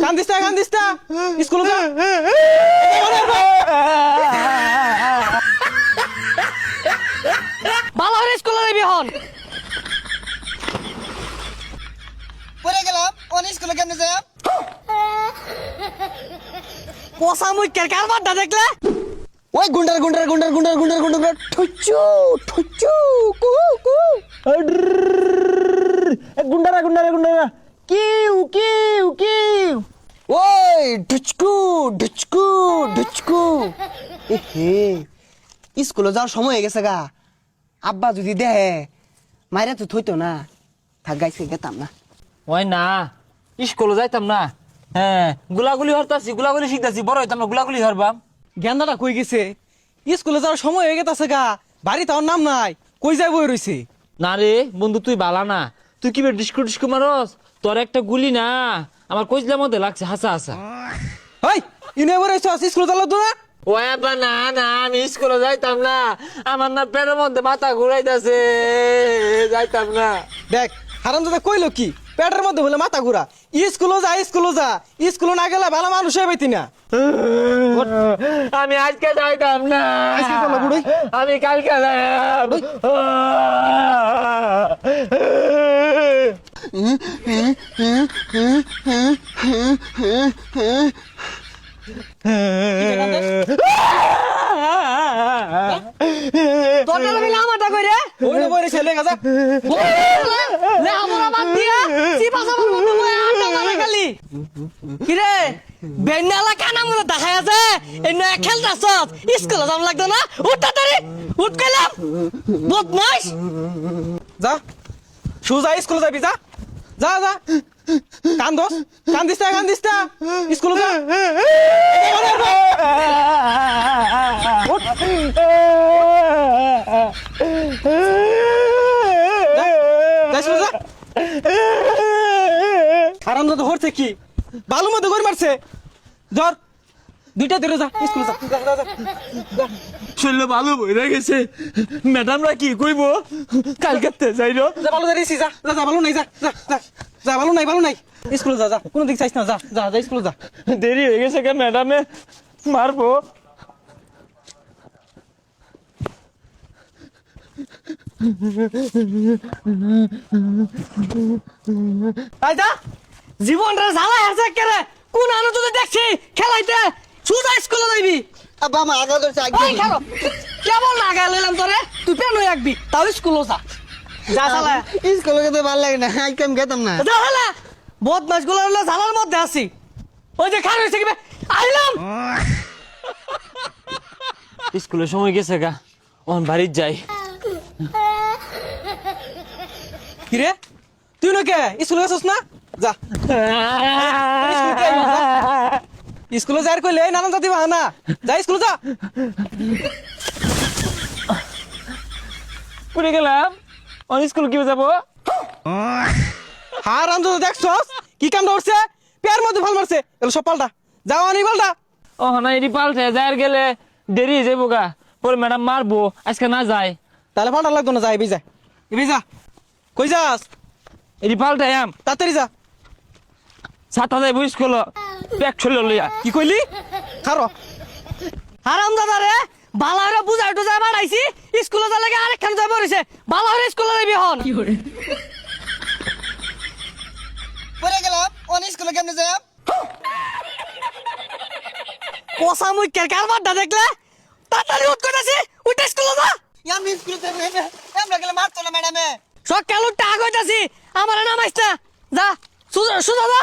কান্দিস না স্কুলে যা ভালো করে স্কুলে যাবি হন পড়ে গেলাম অন স্কুলে কেমনে যাই পোষা মুখের কারবারটা দেখলে ওই গুন্ডার ঠুচু কু কু গুন্ডারা কিউ ওই ঢুচকু এহে স্কুলে যাওয়ার সময় হয়ে গেছে গা আব্বা যদি দেহে মাইরা তো থইতো না থাক গাইছে গেতাম না ওই না স্কুলে যাইতাম না হ্যাঁ গুলাগুলি হরতাছি গুলাগুলি শিখতাছি বড় হইতাম না গুলাগুলি হরবাম গেন্দাটা কই গেছে স্কুলে যাওয়ার সময় হয়ে গেছে গা বাড়ি তার নাম নাই কই যাই বই রইছে না রে বন্ধু তুই বালা না তুই কি ডিস্কু মারস তোর একটা গুলি না আমার কইজলার মধ্যে লাগছে হাসা ওই ইউনিভার স্কুলে চালাও তো না ওই আব্বা না আমি স্কুলে যাইতাম না আমার না পেটের মধ্যে মাথা ঘুরাইতাছে যাইতাম না দেখ হারামজাদা কইলো কি পেটের মধ্যে হলে মাথা ঘুরা স্কুলে যা স্কুলে না গেলে ভালো মানুষ হয়ে পাইতি না আমি আজকে যাইতাম না আজকে চলো বুড়ি। আমি কালকে যাইতাম তোর মিলে আমারটা কই রে ওই না বই রইছে লে গাজা লে আমরা বাদ দিয়া চিপা সাবার মতো বই আড্ডা মারে খালি কি রে বেন্নালা কানা মনে দেখাই আছে এনে খেলতাছ স্কুলে যাম লাগতো না উঠ তাড়াতাড়ি উঠ কইলাম বদমাইশ যা সুজা স্কুলে যাবি যা কান্দিস না স্কুলে যা হারামজাদা হরছে কি বালু মধ্যে গড় মারছে ধর দুইটা ধরে যা স্কুলে যা শরীর ভালো বইরা গেছে ম্যাডামরা কি কইব কালকে যাইল যা ভালো দাঁড়িয়েছি যা ভালো নাই যা ভালো নাই স্কুলে যা কোনো দিক চাইছ না যা স্কুলে যা দেরি হয়ে গেছে কে ম্যাডামে মারবো আইদা জীবনটা ঝালাই আছে কেরে কোন আনো তো দেখছি খেলাইতে সুজা স্কুলে যাইবি আব্বা আমার আগা ধরছে ওই খারো কেমন লাগা লইলাম তোরে তুই পেন একবি তাও স্কুলে যা শালা স্কুলে যেতে ভালো লাগে না আজকে আমি গেতাম না যা শালা বদমাস গুলো হলো ঝালার মধ্যে আছি ওই যে খার হইছে কি আইলাম স্কুলের সময় গেছে গা ওন বাড়ির যাই কিরে তুই না কে স্কুলে গেছস না যা স্কুলে যাই কইলে নানান জাতি বাহানা যা স্কুলে যা পড়ে গেলাম অন স্কুল কি যাবো হারামজাদা দেখছস কি কাম করছে পেয়ার মধ্যে ভাল মারছে এলো সব পাল্টা যাও আনি পাল্টা ও না এটি পাল্টে যাই গেলে দেরি হয়ে যাবো গা পরে ম্যাডাম মারবো আজকে না যায় তাহলে পাল্টা লাগতো না যা এবি যা কই যাস এটি পাল্টে আম তাড়াতাড়ি যা সাতটা যাইবো স্কুল ব্যাগ চলে লইয়া কি কইলি খারো হারাম দাদা রে বালারে বুঝাই টুজাই বাড়াইছি স্কুলে যা লাগে আরেকখান যাই পড়িছে বালারে স্কুলে যাবি হন পড়ে গেলাম অন স্কুলে কেমনে যাই পোষা মুখের কারবারটা দেখলে তাড়াতাড়ি উঠ কইতাছি উঠ স্কুলে যা আমি স্কুলে যাই আমরা গেলে মারতো না ম্যাডামে সকাল উঠতে আগ হইতাছি আমার নামাইছ না যা সুজা যা